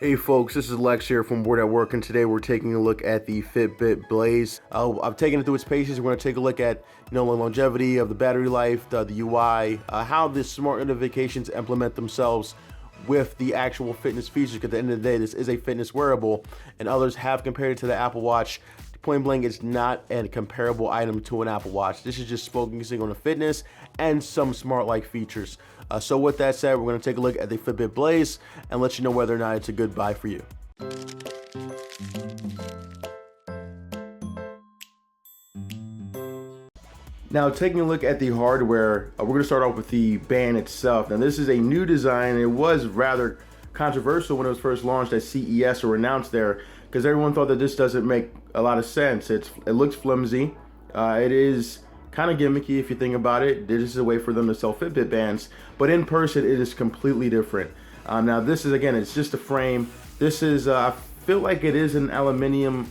Hey folks, this is Lex here from Boored at Work, and today we're taking a look at the Fitbit Blaze. I've taken it through its paces. We're going to take a look at the longevity of the battery life, the UI, how the smart notifications implement themselves with the actual fitness features. Because at the end of the day, this is a fitness wearable, and others have compared it to the Apple Watch. Point blank, it's not a comparable item to an Apple Watch. This is just focusing on the fitness and some smart-like features. So with that said, we're going to take a look at the Fitbit Blaze and let you know whether or not it's a good buy for you. Now, taking a look at the hardware, we're going to start off with the band itself. Now, this is a new design. It was rather controversial when it was first launched at CES or announced there, because everyone thought that this doesn't make a lot of sense. It looks flimsy. It is kind of gimmicky if you think about it. This is a way for them to sell Fitbit bands, but in person it is completely different. Now this is, again, it's just a frame. This is, I feel like it is an aluminum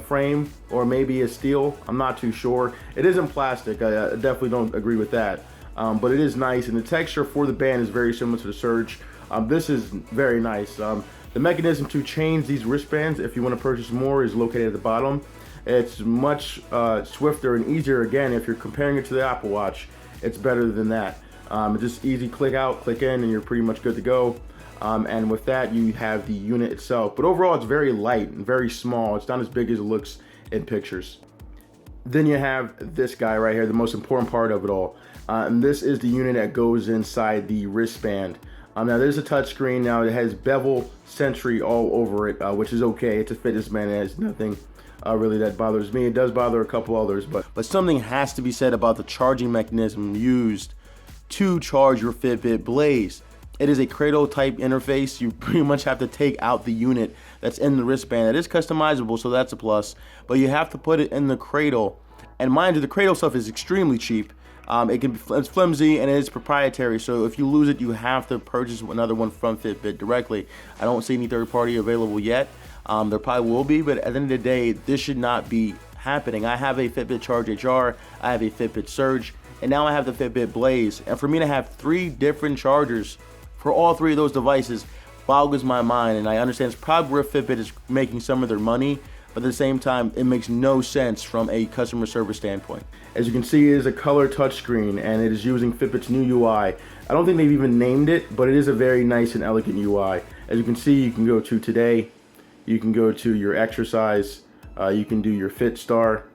frame or maybe a steel. I'm not too sure. It isn't plastic. I definitely don't agree with that. But it is nice, and the texture for the band is very similar to the Surge. This is very nice. The mechanism to change these wristbands, if you want to purchase more, is located at the bottom. It's much swifter and easier. Again, if you're comparing it to the Apple Watch, it's better than that. It's just easy, click out, click in, and you're pretty much good to go. And with that, you have the unit itself. But overall, it's very light and very small. It's not as big as it looks in pictures. Then you have this guy right here, the most important part of it all. And this is the unit that goes inside the wristband. Now there's a touch screen. Now it has bevel Sentry all over it, which is okay. It's a fitness band. It has nothing really that bothers me. It does bother a couple others, but something has to be said about the charging mechanism used to charge your Fitbit Blaze. It is a cradle type interface. You pretty much have to take out the unit that's in the wristband. It is customizable, so that's a plus, but you have to put it in the cradle. And mind you, the cradle stuff is extremely cheap. It's flimsy and it is proprietary, so if you lose it, you have to purchase another one from Fitbit directly. I don't see any third party available yet. There probably will be, but at the end of the day, this should not be happening. I have a Fitbit Charge HR, I have a Fitbit Surge, and now I have the Fitbit Blaze. And for me to have 3 different chargers for all 3 of those devices boggles my mind. And I understand it's probably where Fitbit is making some of their money, but at the same time, it makes no sense from a customer service standpoint. As you can see, it is a color touchscreen, and it is using Fitbit's new UI. I don't think they've even named it, but it is a very nice and elegant UI. As you can see, you can go to today, you can go to your exercise, you can do your Fit Star,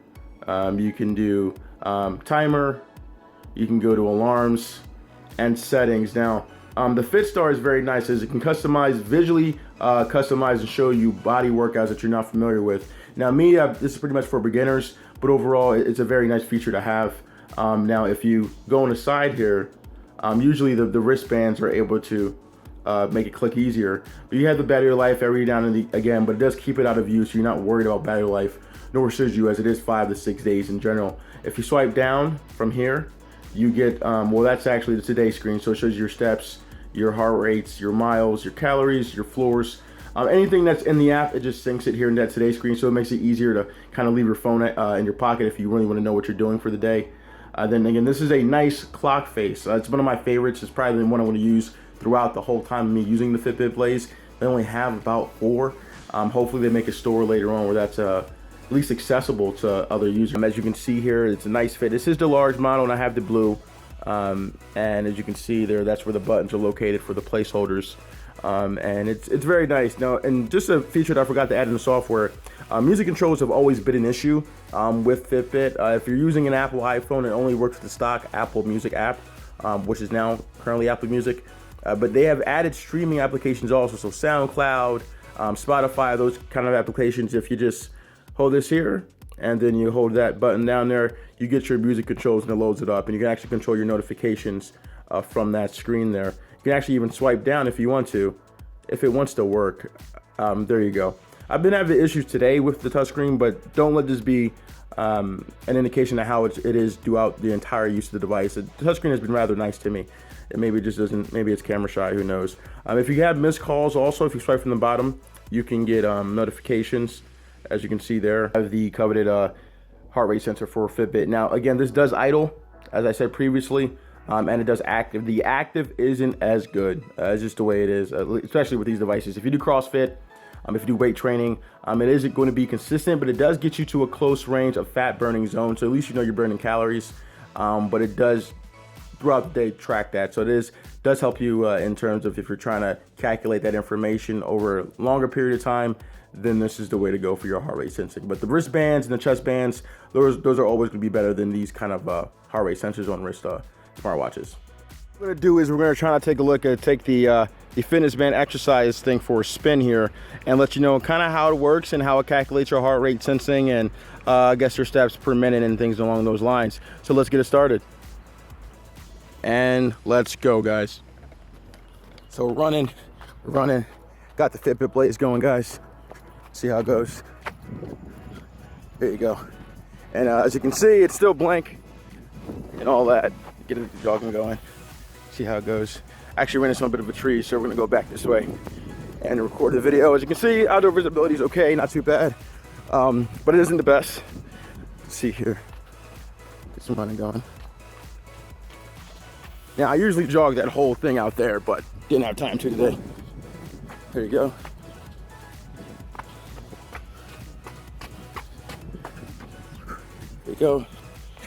you can do timer, you can go to alarms and settings. Now, the Fit Star is very nice as it can customize, visually customize and show you body workouts that you're not familiar with. Now this is pretty much for beginners, but overall it's a very nice feature to have. Now if you go on the side here, usually the wristbands are able to make it click easier. But you have the battery life every now and again, but it does keep it out of use, so you're not worried about battery life, nor should you, as it is 5 to 6 days in general. If you swipe down from here, you get, well, that's actually the today screen, so it shows your steps, your heart rates, your miles, your calories, your floors. Anything that's in the app, it just syncs it here in that today screen, so it makes it easier to kind of leave your phone in your pocket if you really want to know what you're doing for the day. Then again, this is a nice clock face. It's one of my favorites. It's probably the one I want to use throughout the whole time of me using the Fitbit Blaze. They only have about 4. Hopefully they make a store later on where that's at least accessible to other users. As you can see here, it's a nice fit. This is the large model, and I have the blue. And as you can see there, that's where the buttons are located for the placeholders. And it's very nice. Now, and just a feature that I forgot to add in the software, music controls have always been an issue with Fitbit. If you're using an Apple iPhone, it only works with the stock Apple Music app, which is now currently Apple Music. But they have added streaming applications also, so SoundCloud, Spotify, those kind of applications. If you just hold this here, and then you hold that button down there, you get your music controls and it loads it up, and you can actually control your notifications from that screen there. You can actually even swipe down if you want to, if it wants to work. There you go. I've been having issues today with the touchscreen, but don't let this be an indication of how it is throughout the entire use of the device. The touchscreen has been rather nice to me. It maybe just doesn't, maybe it's camera shy, who knows. If you have missed calls also, if you swipe from the bottom, you can get notifications. As you can see there, I have the coveted heart rate sensor for Fitbit. Now, again, this does idle, as I said previously. and it does active. The active isn't as good. It's just the way it is, especially with these devices. If you do CrossFit, if you do weight training, it isn't going to be consistent, but it does get you to a close range of fat burning zone. So at least you know you're burning calories, but it does throughout the day track that. So it does help you in terms of if you're trying to calculate that information over a longer period of time, then this is the way to go for your heart rate sensing. But the wristbands and the chest bands, those are always going to be better than these kind of heart rate sensors on wrist smartwatches. What we're going to do is we're going to try to take a look at the fitness band exercise thing for a spin here and let you know kind of how it works and how it calculates your heart rate sensing and I guess your steps per minute and things along those lines. So let's get it started. And let's go, guys. So running, got the Fitbit Blaze going, guys. See how it goes. There you go. And as you can see, it's still blank and all that. Get the jogging going. See how it goes. Actually ran into a bit of a tree, so we're gonna go back this way and record the video. As you can see, outdoor visibility is okay, not too bad, but it isn't the best. Let's see here. Get some running going. Now, I usually jog that whole thing out there, but didn't have time to today. There you go. There you go.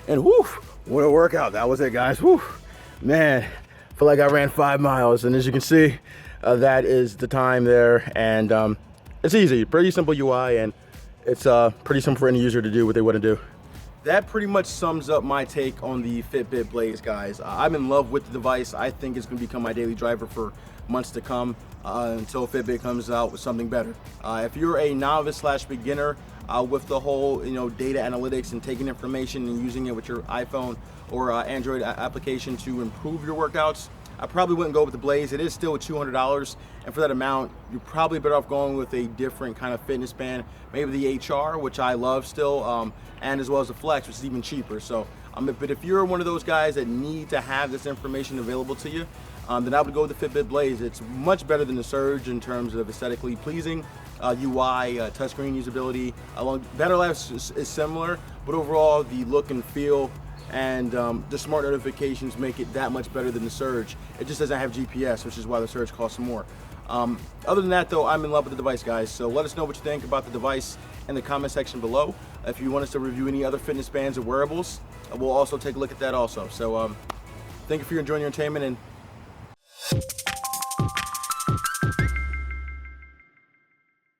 And whoo, what a workout. That was it, guys. Whoo, man, I feel like I ran 5 miles. And as you can see, that is the time there. And it's easy, pretty simple UI, and it's pretty simple for any user to do what they want to do. That pretty much sums up my take on the Fitbit Blaze, guys. I'm in love with the device. I think it's going to become my daily driver for months to come until Fitbit comes out with something better. If you're a novice/beginner with the whole data analytics and taking information and using it with your iPhone or Android application to improve your workouts, I probably wouldn't go with the Blaze. It is still $200, and for that amount, you're probably better off going with a different kind of fitness band, maybe the HR, which I love still, and as well as the Flex, which is even cheaper. So, but if you're one of those guys that need to have this information available to you, then I would go with the Fitbit Blaze. It's much better than the Surge in terms of aesthetically pleasing UI, touchscreen usability. Battery life is similar, but overall, the look and feel and the smart notifications make it that much better than the Surge. It just doesn't have GPS, which is why the Surge costs more. Other than that, though, I'm in love with the device, guys. So let us know what you think about the device in the comment section below. If you want us to review any other fitness bands or wearables, we'll also take a look at that also. So thank you for enjoying your entertainment, and